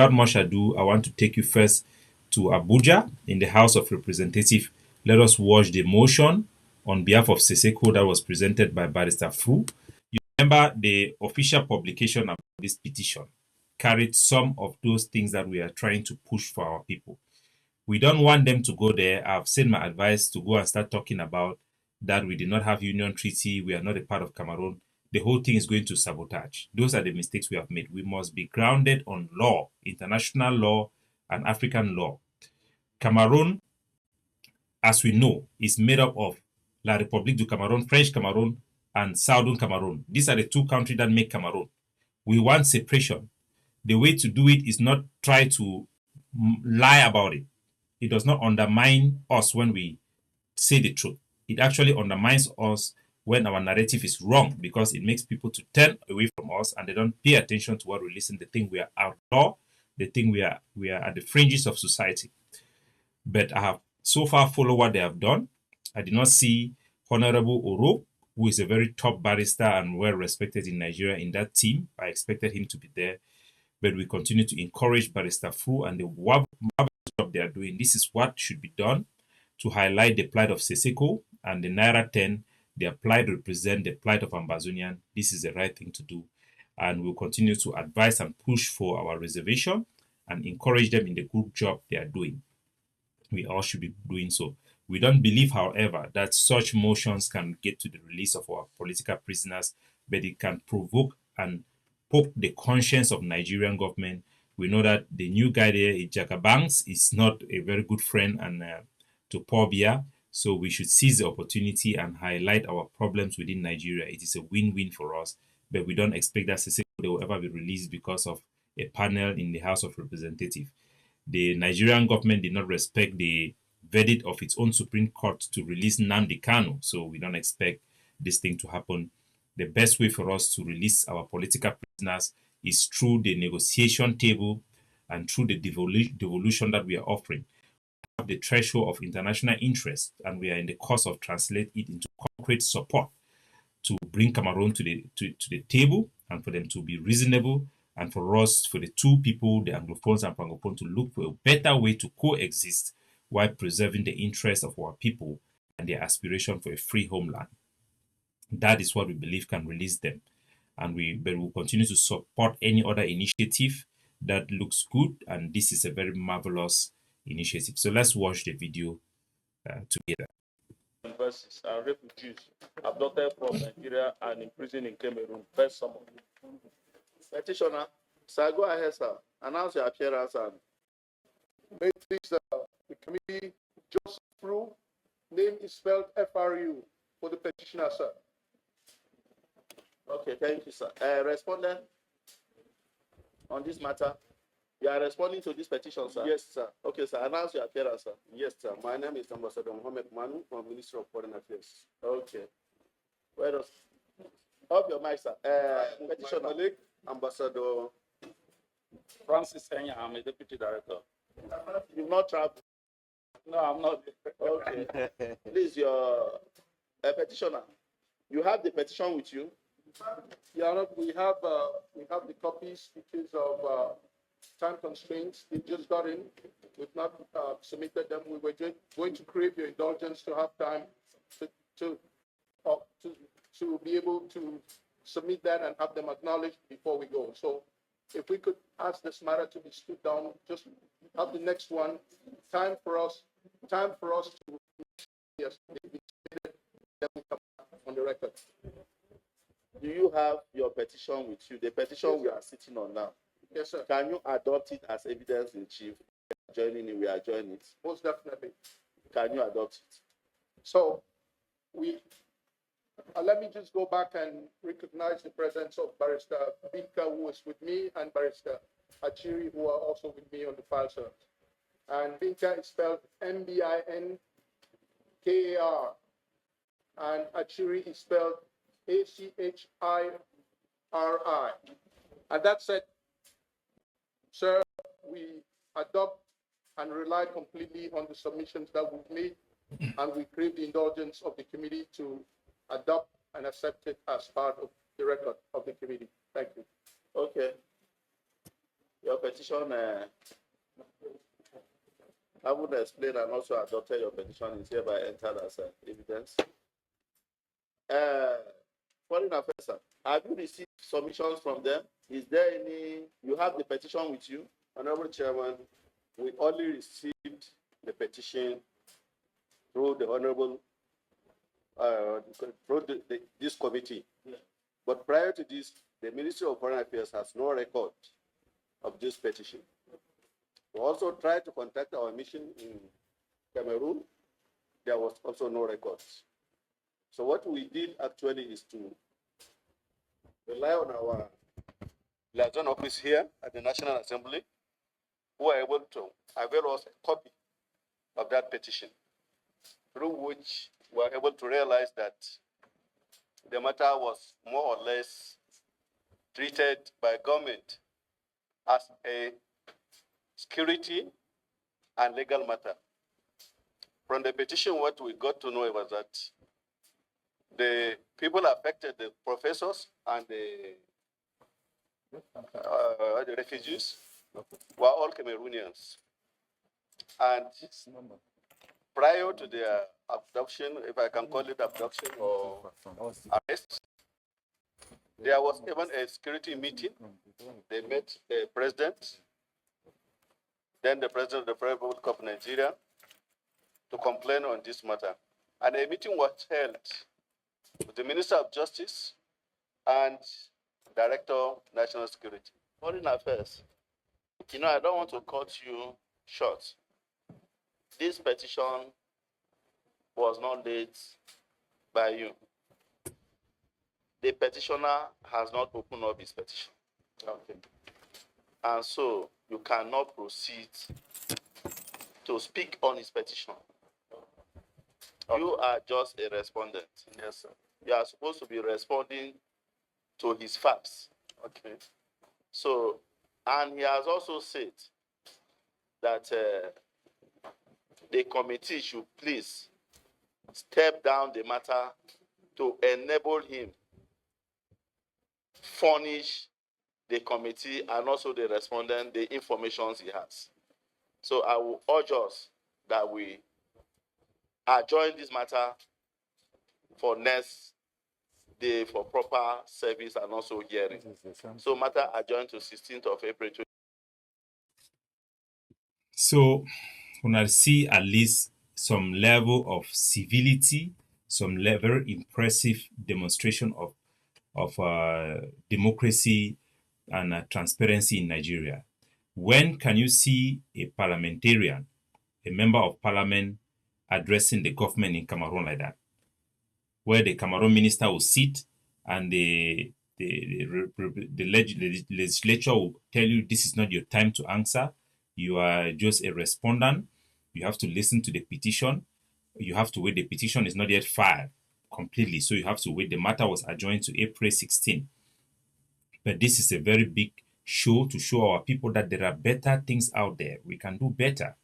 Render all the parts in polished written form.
without much ado, I want to take you first to Abuja in the House of Representatives. Let us watch the motion on behalf of Seseko that was presented by Barrister Fu. You remember the official publication of this petition carried some of those things that we are trying to push for our people. We don't want them to go there. I've sent my advice to go and start talking about that we did not have union treaty, we are not a part of Cameroon. The whole thing is going to sabotage. Those are the mistakes we have made. We must be grounded on law, international law and African law. Cameroon, as we know, is made up of La République du Cameroon, French Cameroon, and Southern Cameroon. These are the two countries that make Cameroon. We want separation. The way to do it is not try to lie about it. It does not undermine us when we say the truth. It actually undermines us when our narrative is wrong, because it makes people to turn away from us and they don't pay attention to what we listen. They think we are outlaw. They think we are at the fringes of society. But I have so far followed what they have done. I did not see Honorable Oro, who is a very top barrister and well respected in Nigeria, in that team. I expected him to be there. But we continue to encourage Barrister Fu and the marvelous job they are doing. This is what should be done to highlight the plight of Seseko and the NERA 10. Their plight represent the plight of Ambazonian. This is the right thing to do. And we'll continue to advise and push for our reservation and encourage them in the good job they are doing. We all should be doing so. We don't believe, however, that such motions can get to the release of our political prisoners, but it can provoke and poke the conscience of Nigerian government. We know that the new guy there, Ijaka Banks, is not a very good friend and to Paul Biya. So we should seize the opportunity and highlight our problems within Nigeria. It is a win-win for us, but we don't expect that they will ever be released because of a panel in the House of Representatives. The Nigerian government did not respect the verdict of its own Supreme Court to release Nnamdi Kanu, so we don't expect this thing to happen. The best way for us to release our political prisoners is through the negotiation table and through the devolution that we are offering. We have the threshold of international interest, and we are in the course of translating it into concrete support to bring Cameroon to the table and for them to be reasonable, and for us, for the two people, the Anglophones and Francophones, to look for a better way to coexist while preserving the interests of our people and their aspiration for a free homeland. That is what we believe can release them. And we will continue to support any other initiative that looks good. And this is a very marvelous initiative. So let's watch the video together. Versus refugees abducted from Nigeria and imprisoned in Cameroon. First summon. Petitioner, sir, go ahead, sir. Announce your appearance and may please the committee just through. Name is spelled FRU for the petitioner, sir. Okay, thank you, sir. Respondent on this matter. You are responding to this petition, sir? Yes, sir. Okay, sir. Announce your appearance, sir. Yes, sir. My name is Ambassador Mohammed Manu from Ministry of Foreign Affairs. Okay. Where does off your mic, sir? Petitioner. My colleague, Ambassador Francis Enya, I'm a deputy director. You've not traveled? No, I'm not. Okay. Please, your petitioner. You have the petition with you? Yeah, we have the copies because of time constraints. They just got in. We've not submitted them. We were going to crave your indulgence to have time to be able to submit that and have them acknowledged before we go. So if we could ask this matter to be stood down, just have the next one. Time for us to yes, then we come on the record. Do you have your petition with you? The petition yes, we are sitting on now. Yes, sir. Can you adopt it as evidence in chief? Joining it, we are joining it. Most definitely. Can you adopt it? So let me just go back and recognize the presence of Barrister Binka, who is with me, and Barrister Achiri, who are also with me on the file, sir. And Binka is spelled Mbinkar, and Achiri is spelled Achiri. And that said, sir, we adopt and rely completely on the submissions that we've made, and we crave the indulgence of the committee to adopt and accept it as part of the record of the committee. Thank you. Okay. Your petition, I would explain and also adopted your petition is hereby entered as evidence. Foreign Affairs, sir, have you received submissions from them? Is there any, you have the petition with you? Honorable Chairman, we only received the petition through the Honorable, this committee. Yeah. But prior to this, the Ministry of Foreign Affairs has no record of this petition. We also tried to contact our mission in Cameroon. There was also no records. So what we did actually is to rely on our liaison office here at the National Assembly, who are able to avail us a copy of that petition, through which we were able to realize that the matter was more or less treated by government as a security and legal matter. From the petition, what we got to know was that the people affected, the professors and the refugees, were all Cameroonians. And prior to their abduction, if I can call it abduction or arrest, there was even a security meeting. They met the president, then the president of the Federal Republic of Nigeria, to complain on this matter. And a meeting was held with the Minister of Justice and Director of National Security. Foreign Affairs, I don't want to cut you short. This petition was not laid by you. The petitioner has not opened up his petition. Okay. And so you cannot proceed to speak on his petition. Okay. You are just a respondent. Yes, sir. You are supposed to be responding to his facts. Okay. So, and he has also said that the committee should please step down the matter to enable him furnish the committee and also the respondent the information he has. So I will urge us that we adjourn this matter for next day for proper service and also hearing. So matter adjourned to 16th of April. So when see at least some level of civility, some level impressive demonstration of democracy and transparency in Nigeria. When can you see a parliamentarian, a member of parliament, addressing the government in Cameroon like that? Where the Cameroon minister will sit and the legislature will tell you this is not your time to answer. You are just a respondent. You have to listen to the petition. You have to wait. The petition is not yet filed completely, so you have to wait. The matter was adjourned to April 16. But this is a very big show to show our people that there are better things out there. We can do better.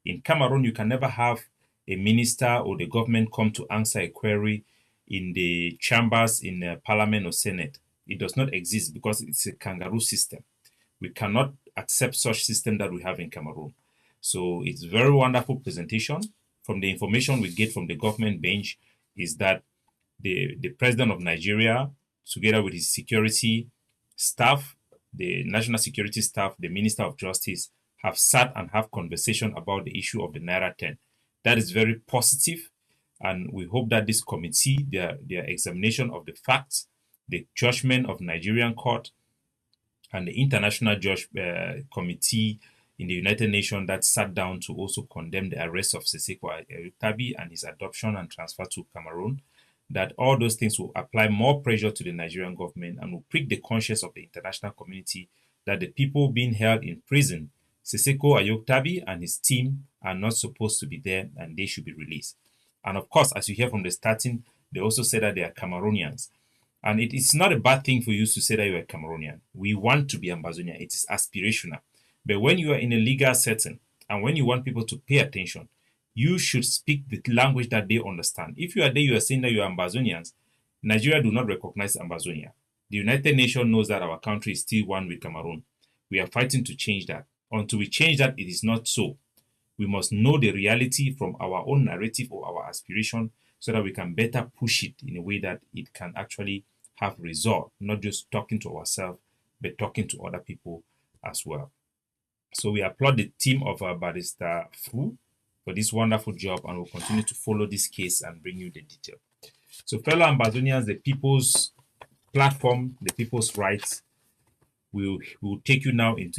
In Cameroon, you can never have a minister or the government come to answer a query in the chambers in the parliament or senate. It does not exist because it's a kangaroo system. We cannot accept such system that we have in Cameroon. So it's very wonderful presentation. From the information we get from the government bench is that the president of Nigeria, together with his security staff, the national security staff, the minister of justice, have sat and have conversation about the issue of the NERA 10. That is very positive, and we hope that this committee, their examination of the facts, the judgment of Nigerian court, and the international committee in the United Nations that sat down to also condemn the arrest of Seseko Ayutabi and his adoption and transfer to Cameroon, that all those things will apply more pressure to the Nigerian government and will prick the conscience of the international community that the people being held in prison, Seseko Ayutabi and his team, are not supposed to be there and they should be released. And of course, as you hear from the starting, they also say that they are Cameroonians. And it is not a bad thing for you to say that you are Cameroonian. We want to be Ambazonian. It is aspirational. But when you are in a legal setting and when you want people to pay attention, you should speak the language that they understand. If you are there, you are saying that you are Ambazonians, Nigeria do not recognize Ambazonia. The United Nations knows that our country is still one with Cameroon. We are fighting to change that. Until we change that, it is not so. We must know the reality from our own narrative or our aspiration so that we can better push it in a way that it can actually have result, not just talking to ourselves, but talking to other people as well. So we applaud the team of Barrister Fu for this wonderful job, and we'll continue to follow this case and bring you the detail. So fellow Ambazonians, the people's platform, the people's rights, will take you now into